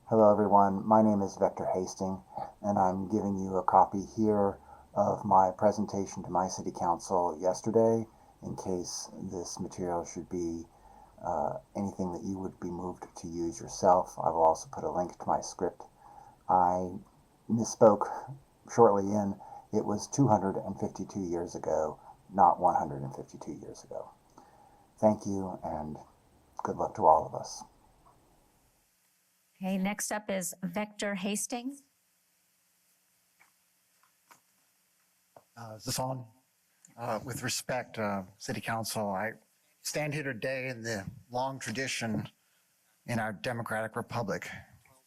Hello everyone, my name is Vector Hastings and I'm giving you a copy here of my presentation to my City Council yesterday in case this material should be anything that you would be moved to use yourself. I will also put a link to my script. I misspoke shortly in, it was 252 years ago, not 152 years ago. Thank you and good luck to all of us. Okay, next up is Vector Hastings. Is this on? With respect, City Council, I stand here today in the long tradition in our democratic republic.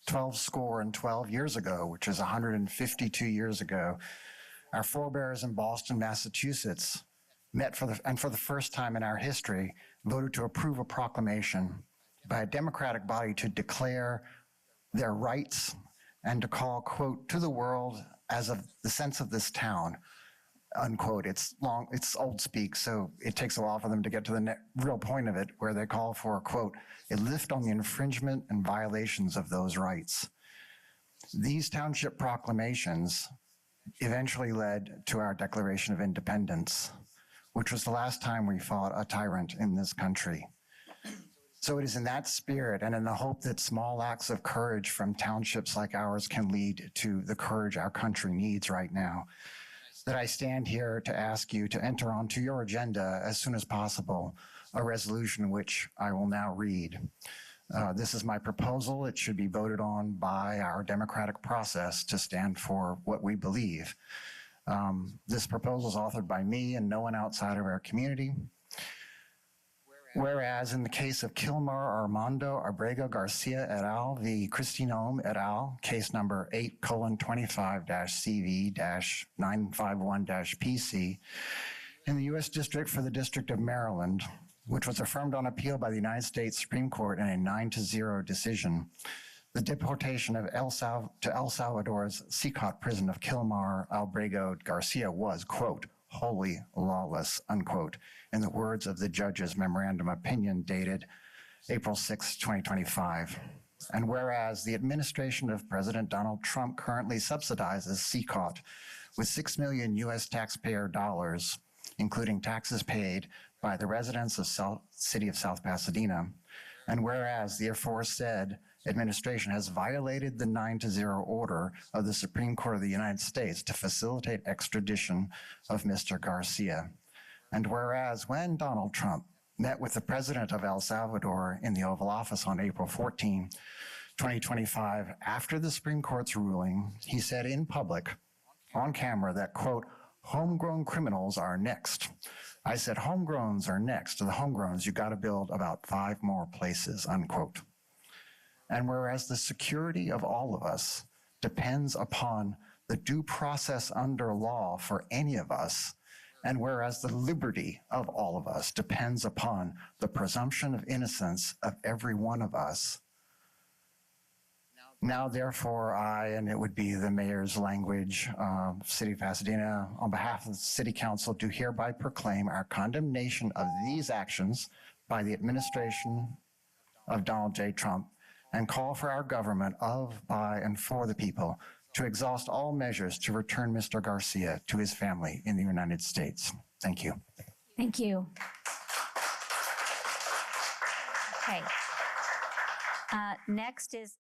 12 years ago, which is 152 years ago, our forebears in Boston, Massachusetts met for the first time in our history, voted to approve a proclamation by a democratic body to declare their rights and to call, quote, to the world as of the sense of this town, unquote. It's old speak, so it takes a while for them to get to the real point of it, where they call for, quote, a lift on the infringement and violations of those rights. These township proclamations eventually led to our Declaration of Independence, which was the last time we fought a tyrant in this country. So it is in that spirit and in the hope that small acts of courage from townships like ours can lead to the courage our country needs right now, that I stand here to ask you to enter onto your agenda as soon as possible a resolution which I will now read. This is my proposal. It should be voted on by our democratic process to stand for what we believe. This proposal is authored by me and no one outside of our community. Whereas in the case of Kilmar Armando Garcia et al. V. Christinome et al., case number 8:25-CV-951-PC, in the U.S. District for the District of Maryland, which was affirmed on appeal by the United States Supreme Court in a 9-0 decision, the deportation of El Salvador's Secot prison of Kilmar Armando Garcia was, quote, wholly lawless, unquote, in the words of the judge's memorandum opinion dated April 6, 2025. And whereas the administration of President Donald Trump currently subsidizes Secot with $6 million U.S. taxpayer dollars, including taxes paid by the residents of City of South Pasadena, and whereas the aforesaid administration has violated the 9-0 order of the Supreme Court of the United States to facilitate extradition of Mr. Garcia. And whereas when Donald Trump met with the president of El Salvador in the Oval Office on April 14, 2025, after the Supreme Court's ruling, he said in public, on camera, that, quote, homegrown criminals are next. I said, homegrowns are next. To the homegrowns, you got to build about 5 more places, unquote. And whereas the security of all of us depends upon the due process under law for any of us, and whereas the liberty of all of us depends upon the presumption of innocence of every one of us, now, therefore, I, and it would be the mayor's language, City of Pasadena, on behalf of the City Council, do hereby proclaim our condemnation of these actions by the administration of Donald J. Trump and call for our government of, by, and for the people to exhaust all measures to return Mr. Garcia to his family in the United States. Thank you. Thank you. Okay. Next is